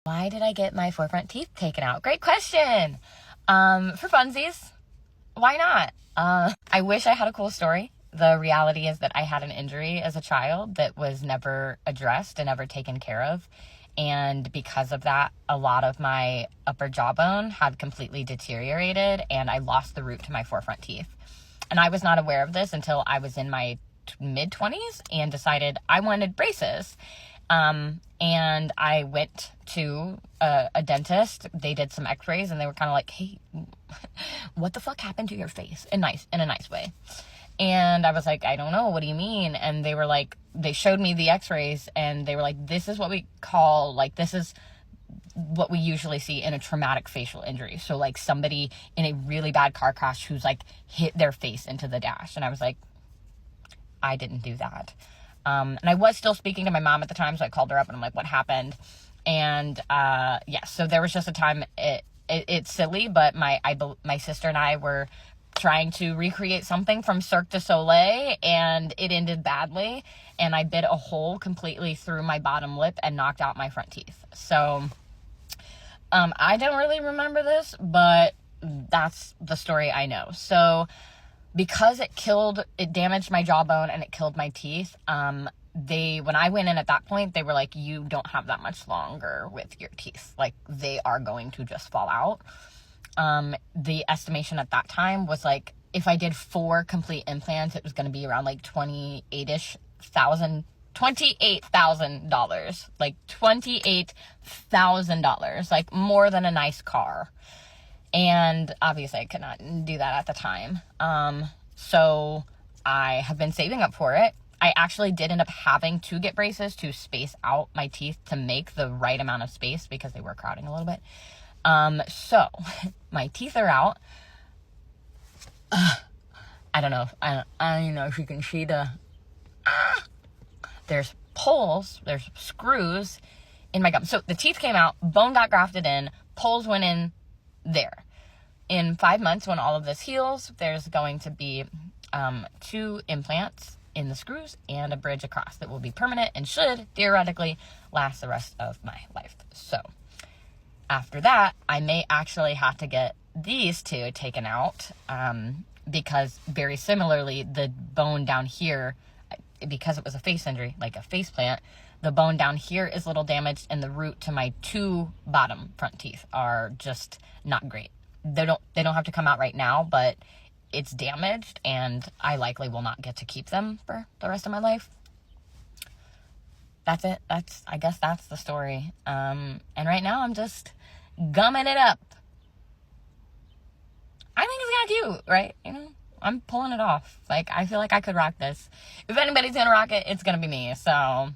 Why did I get my forefront teeth taken out? Great question. For funsies. Why not? I wish I had a cool story. The reality is that I had an injury as a child that was never addressed and never taken care of. And because of that, a lot of my upper jawbone had completely deteriorated and I lost the root to my forefront teeth. And I was not aware of this until I was in my mid-20s and decided I wanted braces. And I went to a dentist. They did some x-rays and they were kind of like, hey, what the fuck happened to your face? In a nice way. And I was like, I don't know. What do you mean? And they were like, they showed me the x-rays and they were like, this is what we call, like, this is what we usually see in a traumatic facial injury. So like somebody in a really bad car crash who's like hit their face into the dash. And I was like, I didn't do that. And I was still speaking to my mom at the time, so I called her up and I'm like, what happened? And so there was just a time, it's silly, but my sister and I were trying to recreate something from Cirque du Soleil, and it ended badly, and I bit a hole completely through my bottom lip and knocked out my front teeth. So I don't really remember this, but that's the story I know. So because it damaged my jawbone and it killed my teeth, when I went in at that point, they were like, you don't have that much longer with your teeth. Like, they are going to just fall out. The estimation at that time was like, if I did 4 complete implants, it was going to be around like $28,000, like $28,000, like more than a nice car. And obviously I could not do that at the time. So I have been saving up for it. I actually did end up having to get braces to space out my teeth to make the right amount of space because they were crowding a little bit. So my teeth are out. I don't know. I don't know if you can see there's poles, there's screws in my gum. So the teeth came out, bone got grafted in, poles went in there. In 5 months, when all of this heals, there's going to be 2 implants in the screws and a bridge across that will be permanent and should theoretically last the rest of my life. So after that, I may actually have to get these 2 taken out, because very similarly, the bone down here, because it was a face injury, like a face plant, the bone down here is a little damaged and the root to my 2 bottom front teeth are just not great. They don't have to come out right now, but it's damaged and I likely will not get to keep them for the rest of my life. That's it. I guess that's the story. And right now I'm just gumming it up. I think it's kind of cute, right? You know, I'm pulling it off. Like, I feel like I could rock this. If anybody's gonna rock it, it's gonna be me. So